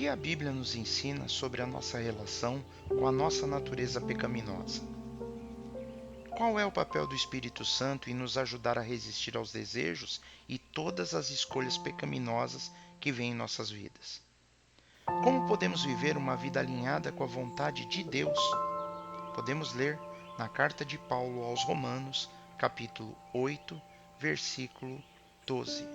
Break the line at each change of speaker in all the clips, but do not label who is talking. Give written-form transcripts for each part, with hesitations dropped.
que a Bíblia nos ensina sobre a nossa relação com a nossa natureza pecaminosa? Qual é o papel do Espírito Santo em nos ajudar a resistir aos desejos e todas as escolhas pecaminosas que vêm em nossas vidas? Como podemos viver uma vida alinhada com a vontade de Deus? Podemos ler na carta de Paulo aos Romanos, capítulo 8, versículo 12.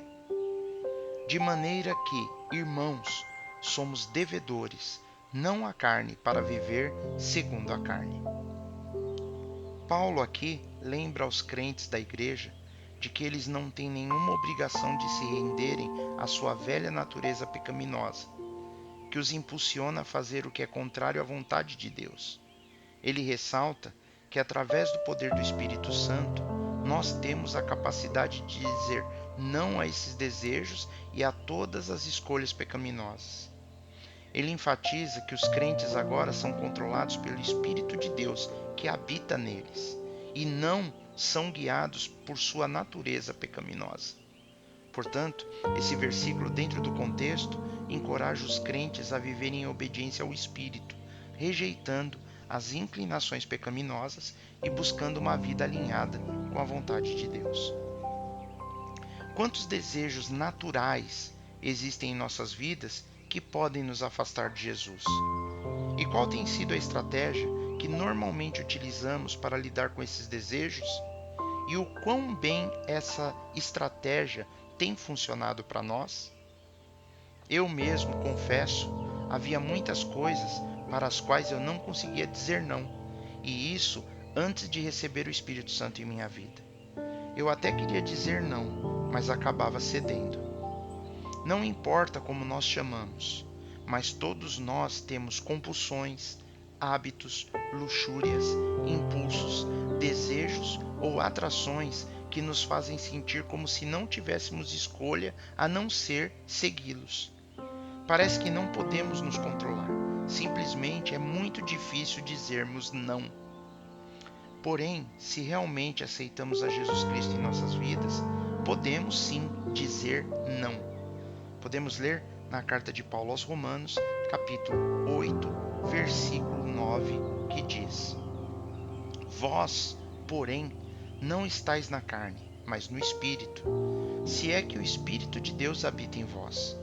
De maneira que, irmãos, somos devedores, não à carne, para viver segundo a carne. Paulo aqui lembra aos crentes da igreja de que eles não têm nenhuma obrigação de se renderem à sua velha natureza pecaminosa, que os impulsiona a fazer o que é contrário à vontade de Deus. Ele ressalta que através do poder do Espírito Santo, nós temos a capacidade de dizer não a esses desejos e a todas as escolhas pecaminosas. Ele enfatiza que os crentes agora são controlados pelo Espírito de Deus que habita neles e não são guiados por sua natureza pecaminosa. Portanto, esse versículo, dentro do contexto, encoraja os crentes a viverem em obediência ao Espírito, rejeitando as inclinações pecaminosas e buscando uma vida alinhada com a vontade de Deus. Quantos desejos naturais existem em nossas vidas que podem nos afastar de Jesus? E qual tem sido a estratégia que normalmente utilizamos para lidar com esses desejos? E o quão bem essa estratégia tem funcionado para nós? Eu mesmo, confesso, havia muitas coisas para as quais eu não conseguia dizer não, e isso antes de receber o Espírito Santo em minha vida. Eu até queria dizer não, mas acabava cedendo. Não importa como nós chamamos, mas todos nós temos compulsões, hábitos, luxúrias, impulsos, desejos ou atrações que nos fazem sentir como se não tivéssemos escolha a não ser segui-los. Parece que não podemos nos controlar. Simplesmente é muito difícil dizermos não. Porém, se realmente aceitamos a Jesus Cristo em nossas vidas, podemos sim dizer não. Podemos ler na carta de Paulo aos Romanos, capítulo 8, versículo 9, que diz: Vós, porém, não estáis na carne, mas no Espírito, se é que o Espírito de Deus habita em vós.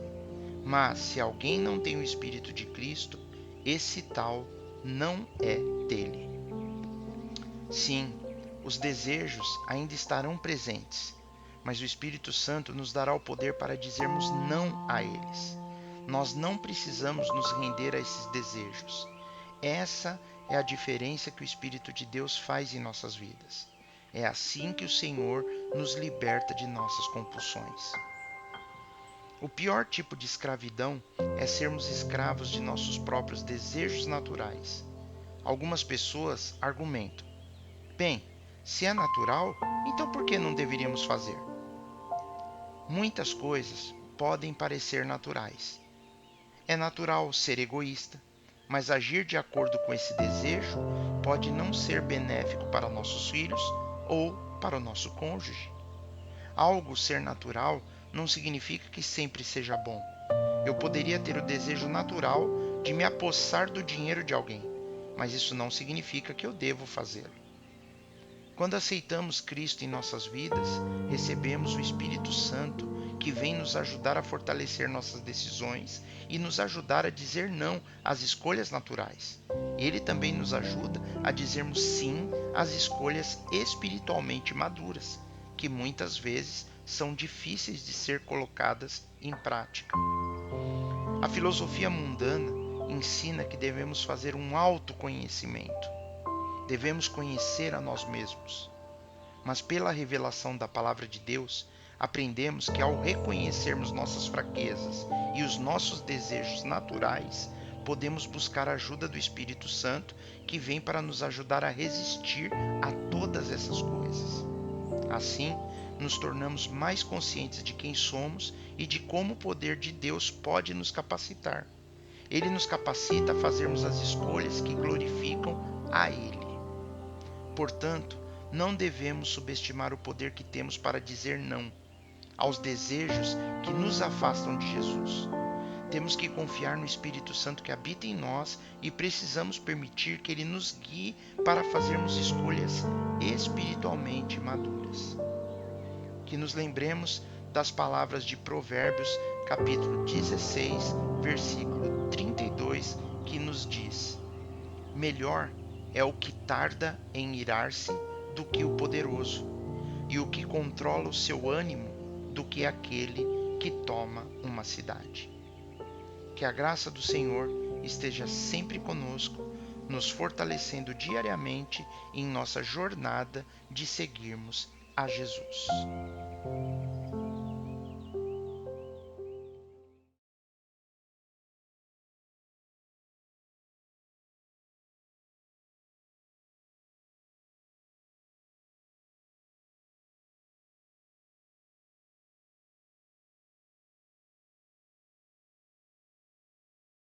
Mas se alguém não tem o Espírito de Cristo, esse tal não é dele. Sim, os desejos ainda estarão presentes, mas o Espírito Santo nos dará o poder para dizermos não a eles. Nós não precisamos nos render a esses desejos. Essa é a diferença que o Espírito de Deus faz em nossas vidas. É assim que o Senhor nos liberta de nossas compulsões. O pior tipo de escravidão é sermos escravos de nossos próprios desejos naturais. Algumas pessoas argumentam: bem, se é natural, então por que não deveríamos fazer? Muitas coisas podem parecer naturais. É natural ser egoísta, mas agir de acordo com esse desejo pode não ser benéfico para nossos filhos ou para o nosso cônjuge. Algo ser natural não significa que sempre seja bom. Eu poderia ter o desejo natural de me apossar do dinheiro de alguém, mas isso não significa que eu devo fazê-lo. Quando aceitamos Cristo em nossas vidas, recebemos o Espírito Santo, que vem nos ajudar a fortalecer nossas decisões e nos ajudar a dizer não às escolhas naturais. Ele também nos ajuda a dizermos sim às escolhas espiritualmente maduras, que muitas vezes são difíceis de ser colocadas em prática. A filosofia mundana ensina que devemos fazer um autoconhecimento. Devemos conhecer a nós mesmos. Mas pela revelação da palavra de Deus, aprendemos que ao reconhecermos nossas fraquezas e os nossos desejos naturais, podemos buscar a ajuda do Espírito Santo, que vem para nos ajudar a resistir a todas essas coisas. Assim, nos tornamos mais conscientes de quem somos e de como o poder de Deus pode nos capacitar. Ele nos capacita a fazermos as escolhas que glorificam a Ele. Portanto, não devemos subestimar o poder que temos para dizer não aos desejos que nos afastam de Jesus. Temos que confiar no Espírito Santo que habita em nós e precisamos permitir que ele nos guie para fazermos escolhas espiritualmente maduras. Que nos lembremos das palavras de Provérbios, capítulo 16, versículo 32, que nos diz: melhor é o que tarda em irar-se do que o poderoso, e o que controla o seu ânimo do que aquele que toma uma cidade. Que a graça do Senhor esteja sempre conosco, nos fortalecendo diariamente em nossa jornada de seguirmos a Jesus.